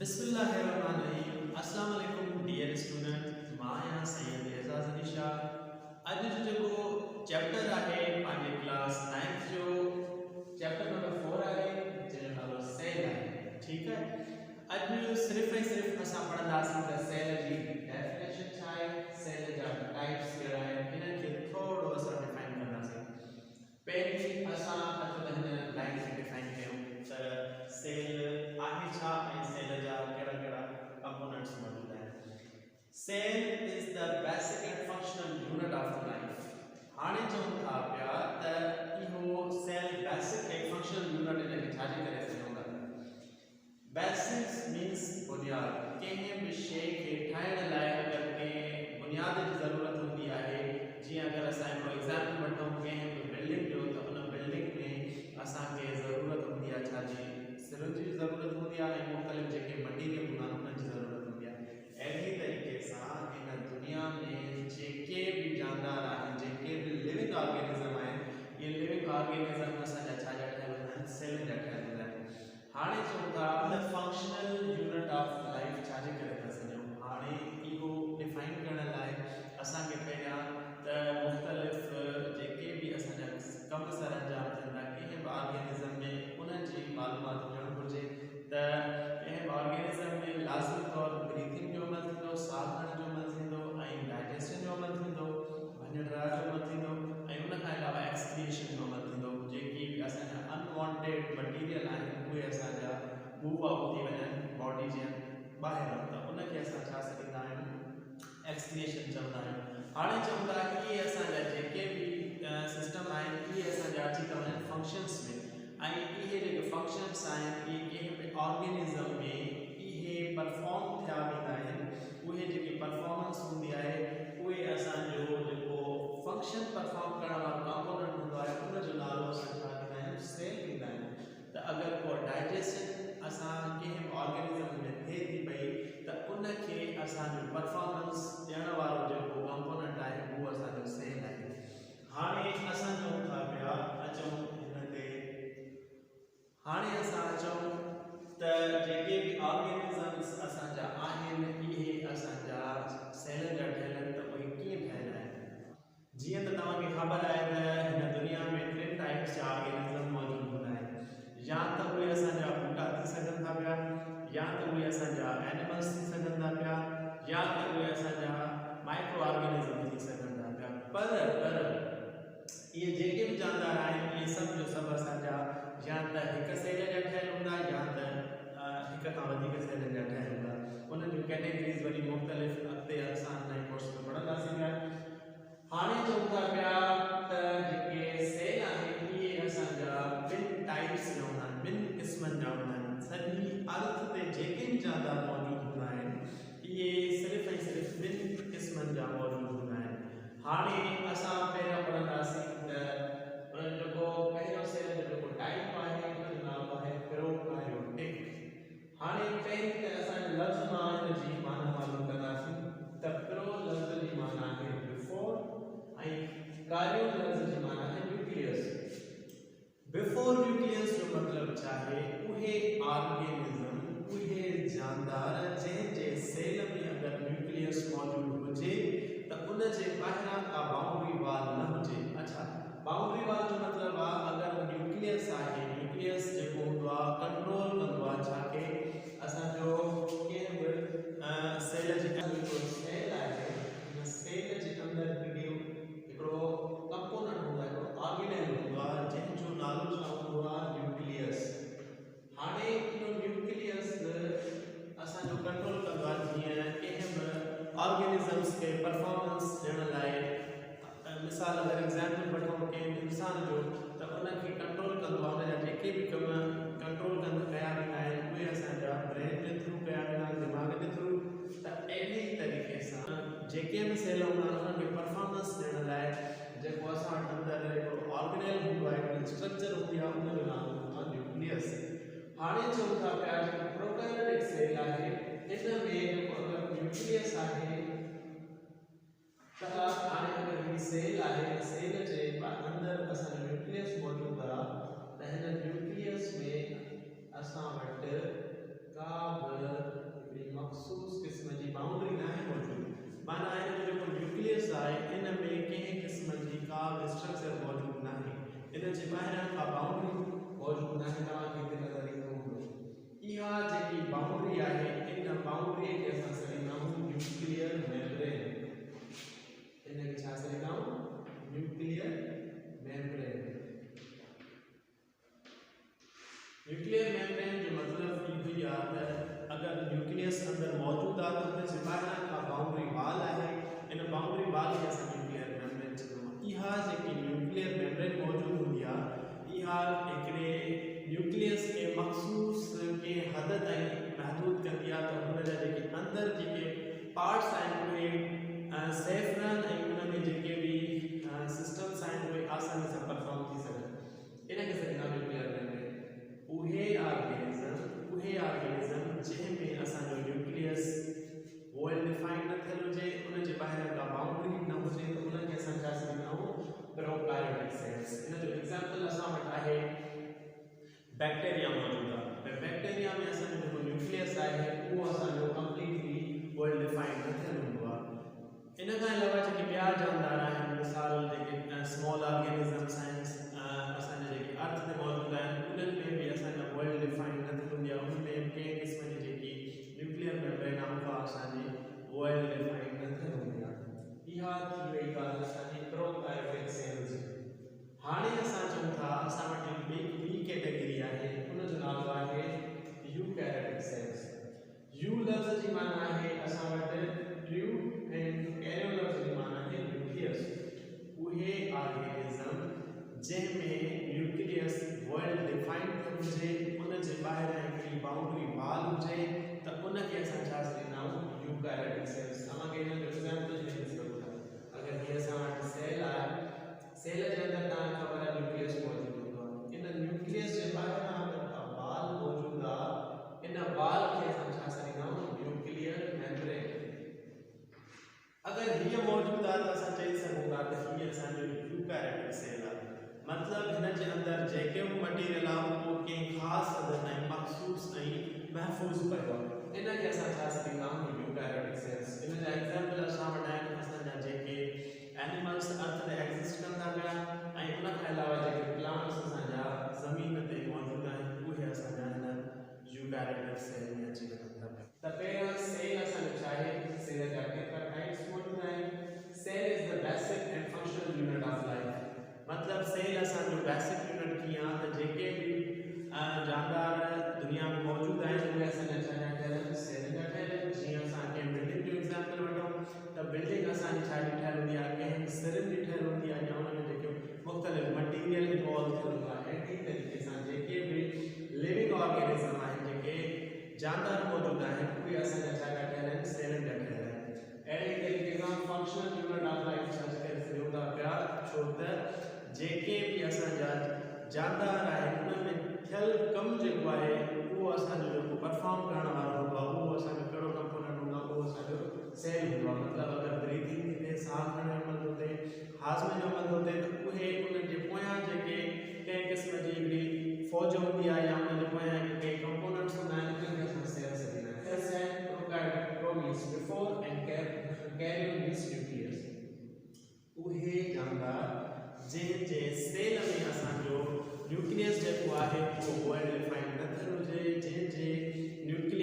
बिस्मिल्लाहिर्रहमानिर्रहीम। अस्सलाम वालेकुम डियर स्टूडेंट, मां यहाँ सैयद एजाज अली शाह। अज जो जेको चैप्टर आहे पंहिंजे क्लास 9th जो चैप्टर नंबर 4 आहे जंहिंजो नालो सेल आहे। ठीक है, अज सिर्फ़ ऐं सिर्फ़ असां पढ़ंदासीं त सेल जी डेफिनेशन छा आहे, सेल जा टाइप्स कहिड़ा आहिनि, इन्हनि खे थोरो असां डिफाइन कंदासीं। पहिरीं असां अचो त हिन लाइन खे डिफाइन कयूं त सेल आहे छा ऐं सेल जा कहिड़ा कहिड़ा कंपोनेंट्स मौजूद आहिनि। Cell is the basic and functional unit of life. हाणे चऊं था पिया त इहो सेल बेसिक ऐं फंक्शनल यूनिट इनखे छाजे करे सघूं था। बेसिक्स मीन्स बुनियाद। कंहिं बि शइ खे ठाहिण लाइ अगरि कंहिं बुनियाद जी ज़रूरत हूंदी आहे, जीअं अगरि असां हिकिड़ो एग्ज़ाम्पल वठूं कंहिं बि बिल्डिंग जो, त उन बिल्डिंग में असांखे ज़रूरत हूंदी आहे छाजी, सिरुनि जी ज़रूरत हूंदी आहे ऐं मुख़्तलिफ़ जेके मटीरियल हूंदा आहिनि उन्हनि जी ज़रूरत हूंदी आहे। अहिड़ी तरीक़े सां हिन दुनिया में जेके बि जानदार आहिनि, जेके बि लिविंग ऑर्गेनिज़म आहिनि, इहे लिविंग ऑर्गेनिज़म असांजा छाजा ठहियल हूंदा आहिनि, सेल जा ठहियल हूंदा आहिनि। हाणे चऊं था the functional unit of life छाजे करे था सघूं। हाणे इहो डिफाइन करण लाइ असांखे पहिरियां त मुख़्तलिफ़ जेके बि असांजा कम सर अंजाम थींदा कंहिं बि ऑर्गेनिज़म में उन्हनि जी मालूमात हुजणु घुरिजे। त कंहिं बि ऑर्गेनिज़म में लाज़मी तौरु ब्रीथिंग जो अमल थींदो, साह खणण जो अमल थींदो ऐं डाइजेशन जो अमल थींदो, वञण रहण जो अमल थींदो ऐं उन खां अलावा एक्सक्रीशन जो अमल थींदो। जेकी बि असांजा अनवांटेड मटीरियल आहिनि उहे असांजा मूव आउट थी वञनि बॉडी जे ॿाहिरि, त उनखे असां छा सॾींदा आहियूं, एक्सक्रीशन चवंदा आहियूं। हाणे चऊं था इहे असांजा जेके बि सिस्टम आहिनि इहे असांजा अची था वञनि फंक्शन्स में, ऐं इहे जेके फंक्शन्स आहिनि इहे कंहिं बि ऑर्गेनिज़म में इहे परफॉर्म थिया वेंदा आहिनि। उहे जेकी परफॉर्मेंस हूंदी आहे उहे असांजो जेको फंक्शन परफॉर्म करण वारो कंपोनेंट हूंदो आहे उनजो नालो असां छा ॾींदा आहियूं, सेल ॾींदा आहियूं। त अगरि को डाइजेशन असां कंहिं बि ऑर्गेनिज़म में थिए थी पई त उनखे असांजो परफॉर्मेंस ॾियण वारो जेको कंपोनेंट आहे उहो असांजो सेल आहे। हाणे असां चऊं था पिया अचूं हिन ते, हाणे असां अचूं त जेके बि ऑर्गेनिज़म्स असांजा आहिनि इहे असांजा सेल जा ठहियल आहिनि। त उहे कीअं ठहियल आहिनि, जीअं त तव्हांखे ख़बर आहे त हिन दुनिया में 3 टाइप्स जा ऑर्गेनिज़म मौजूद हूंदा आहिनि। या त उहे असांजा ॿूटा थी सघनि था पिया, या त उहे असांजा एनिमल्स थी सघनि था पिया, या त उहे असांजा माइक्रो ऑर्गेनिज़म थी सघनि था पिया। पर इहे जेके बि जानदार आहिनि इहे सभु जो सभु असांजा या त हिकु सेल जा ठहियल हूंदा या त हिक खां वधीक सेलनि जा ठहियल हूंदा। उन्हनि जूं कैटेगरीज़ वरी मुख़्तलिफ़ अॻिते असां हिन कोर्स में पढ़ंदासीं पिया। हाणे चऊं था पिया त जेके सेल आहिनि इहे असांजा ॿिनि टाइप्स जा हूंदा आहिनि, ॿिनि क़िस्मनि जा हूंदा आहिनि। सॼी अर्थ ते जेके बि जानदार मौजूदु हूंदा आहिनि इहे सिर्फ़ु ऐं सिर्फ़ु ॿिनि क़िस्मनि जा मौजूदु हूंदा आहिनि। हाणे असां पहिरियों पढ़ंदासीं त उन्हनि जेको पहिरियों सेल जो जेको टाइप आहे उनजो नालो आहे प्रोकार्योटिक। हाणे पहिरीं त असां लफ़्ज़ मां हिन जी माना मालूम कंदासीं त प्रो लफ़्ज़ जी माना आहे बिफोर ऐं कार्यो लफ़्ज़ जी माना आहे न्यूक्लियस। बिफोर न्यूक्लियस जो मतिलबु छा आहे, उहे ऑर्गेनिज़म उहे जानदार जंहिंजे सेल में अगरि न्यूक्लियस मौजूदु हुजे त उनजे ॿाहिरां का बाउंड्री वाल न हुजे। अच्छा, बाउंड्री वाल जो मतिलबु आहे अगरि न्यूक्लियस आहे, न्यूक्लियस जेको हूंदो आहे कंट्रोल कंदो आहे छाखे, असांजो कंहिं बि सेल जे अंदरि सेल आहे, हिन सेल जे अंदरि हिकिड़ो कंपोनेंट हूंदो आहे, हिकिड़ो ऑर्गेनेल हूंदो आहे जंहिंजो नालो छा हूंदो आहे, न्यूक्लियस। हाणे इहो न्यूक्लियस असांजो कंट्रोल कंदो आहे जीअं कंहिं बि ऑर्गेनिज़म्स खे परफॉर्मेंस ॾियण लाइ। मिसाल अगरि एग्ज़ाम्पल वठूं कंहिं इंसान जो त उनखे कंट्रोल कंदो आहे, उनजा जेके बि कम कंट्रोल कया वेंदा आहिनि उहे असांजा ब्रेन जे थ्रू कया वेंदा आहिनि, दिमाग़ जे थ्रू। त अहिड़ी तरीक़े सां जेके बि सेल हूंदा आहिनि उन्हनि खे परफॉर्मेंस ॾियण लाइ जेको असां वटि अंदरि हिकिड़ो ऑर्गेनेल हूंदो आहे, हिकिड़ी स्ट्रक्चर हूंदी आहे, उनजो नालो हूंदो आहे न्यूक्लियस। हाणे चऊं था पिया जेको प्रोकार्योटिक सेल आहे इन में जेको अगरि न्यूक्लियस आहे त हाणे अगरि हीअ सेल आहे, सेल जे अंदरि असांजो न्यूक्लियस मौजूदु आहे त हिन न्यूक्लियस में असां वटि का बि का स्ट्रक्चर मौजूद नाहे इन जे ॿाहिरां का बाउंड्री मौजूद नाहे तव्हांखे हिते नज़र ईंदो हूंदो इहा जेकी बाउंड्री आहे इन बाउंड्री खे असां सॾींदा आहियूं न्यूक्लियर मेम्ब्रेन इन खे छा सॾींदा आहियूं न्यूक्लियर मेम्ब्रेन न्यूक्लियर मेम्ब्रेन जो मतलब इहो आहे त अगर न्यूक्लियस अंदर मौजूद आहे त उन जे ॿाहिरां का बाउंड्री वाल आहे इन बाउंड्री वाल खे असां न्यूक्लियर मेम्ब्रेन चवंदा आहियूं इहा जेकी न्यूक्लियर मेम्ब्रेन मौजूद हूंदी आहे इहा हिकिड़े न्यूक्लियस के मखसूस के हद ताईं महदूद कंदी आहे त हुन जा जेके अंदर जेके पार्ट्स आहिनि उहे सेफ रहनि ऐं उन में जेके बि सिस्टम्स आहिनि उहे आसानी सां परफॉर्म थी सघनि इन खे सॾींदा न्यूक्लियर मेम्ब्रेन उहे ऑर्गेनिज़म जंहिंमें असांजो न्यूक्लियस वेल डिफाइंड न थियल हुजे उन जे ॿाहिरां का बाउंड्री न हुजे त उनखे असां छा सॾींदा आहियूं प्रोकार्योटिक सेल्स इन जो एग्जांपल असां वटि आहे बैक्टीरिया मौजूद आहे बैक्टीरिया में असांजो जेको न्यूक्लियस आहे उहो असांजो कंप्लीटली वेल डिफाइंड न थियल हूंदो आहे इन खां अलावा जेके ॿिया जानदार आहिनि मिसाल जेके स्मॉल ऑर्गेनिज़म्स आहिनि असांजे जेके अर्थ ते मौजूद आहिनि उन्हनि में बि असांजा वेल डिफाइंड न थियल हूंदी आहे उन में कंहिं क़िस्म जी जेकी न्यूक्लियर मेम्ब्रेन आहे उहा असांजी वेल डिफाइंड न थियल हूंदी आहे इहा थी वई ॻाल्हि असांजी प्रोकार्योटिक सेल्स हाणे असां चऊं था असां वटि ॿी कैटेगरी आहे उन जो नालो आहे यूकैरियोटिक सेल्स यू लफ़्ज़ जी माना आहे असां वटि ट्रू ऐं कैरियो लफ़्ज़ जी माना आहे न्यूक्लियस उहे ऑर्गेनिज़म जंहिंमें न्यूक्लियस वेल डिफाइंड हुजे उन जे ॿाहिरां हिकिड़ी बाउंड्री वाल हुजे त उनखे असां छा सॾींदा आहियूं यूकैरियोटिक सेल्स तव्हांखे हिन जो एग्जांपल ॾेई सघूं था अगरि हीअ असां वटि सेल आहे सेल जे अंदरि तव्हांखे ख़बर आहे न्यूक्लियस मौजूद हूंदो आहे इन न्यूक्लियस जे ॿाहिरां अगरि का वाल मौजूद आहे इन वाल खे असां छा सॾींदा आहियूं न्यूक्लियर मेम्ब्रेन अगरि हीअ मौजूद आहे त असां चई सघूं था त हीअ असांजो यूकैरियोटिक सेल आहे मतलब हिन जे अंदर जेके भी मटीरियल आहे उहो कंहिं ख़ासि हद ताईं मखसूस ऐं महफ़ूज़ पियो आहे इन खे असां छा सॾींदा आहियूं यूकैरियोटिक सेल्स इन जा एग्जांपल असां वटि आहिनि असांजा जेके एनिमल्स अर्थ ते एग्ज़िस्ट कंदा पिया ऐं उन खां अलावा जेके प्लांट्स असांजा ज़मीन ते मौजूद आहिनि उहे असांजा हिन यूकैरियोटिक सेल में अची वञनि था त पहिरियों सेल असांजो छा आहे सेल जा केतिरा टाइप्स मौजूद आहिनि cell is the basic and functional unit of life मतलब सेल असांजो बेसिक यूनिट कीअं आहे त जेके बि जानदार दुनिया में मौजूद आहिनि उहे असांजा छा ठहियल आहिनि सेल जा ठहियल आहिनि जीअं असां कंहिं बिल्डिंग जो एग्जांपल वठूं त बिल्डिंग असांजी छा जी ठहियल हूंदी आहे कंहिं सिरनि जी ठहियल हूंदी आहे या उन में जेके मुख़्तलिफ़ मटीरियल इन्वॉल्व थियल हूंदो आहे अहिड़ी तरीक़े सां जेके बि लिविंग ऑर्गेनिज़म आहिनि जेके जानदार मौजूद आहिनि उहे असांजा छा ठहियल आहिनि सेलनि जा ठहियल आहिनि अहिड़े तरीक़े सां फंक्शनल यूनिट ऑफ लाइफ छा करे सघूं था पिया छो त जेके भी असांजा जानदार आहिनि उन में थियल कमु जेको आहे उहो असांजो जेको परफॉर्म करण वारो हूंदो आहे उहो असांजो कहिड़ो कंपोनेंट हूंदो आहे उहो असांजो सेल हूंदो आहे मतिलबु अगरि ब्रीथिंग थी थिए साह खणण जो अमल थो थिए हाज़मे जो अमल थो थिए त उहे उन जे पोयां जेके कंहिं क़िस्म जी हिकिड़ी फ़ौज हूंदी आहे या उन जे पोयां कंहिं कंपोनेंट्स हूंदा आहिनि उन्हनि खे असां सेल सॾींदा आहियूं S and prokaryotic pro means before and Cairo means nucleus उहे जानदार जंहिंजे सेल में असांजो न्यूक्लियस जेको आहे उहो वेल डिफाइंड न थियल हुजे जंहिंजे न्यूक्लियस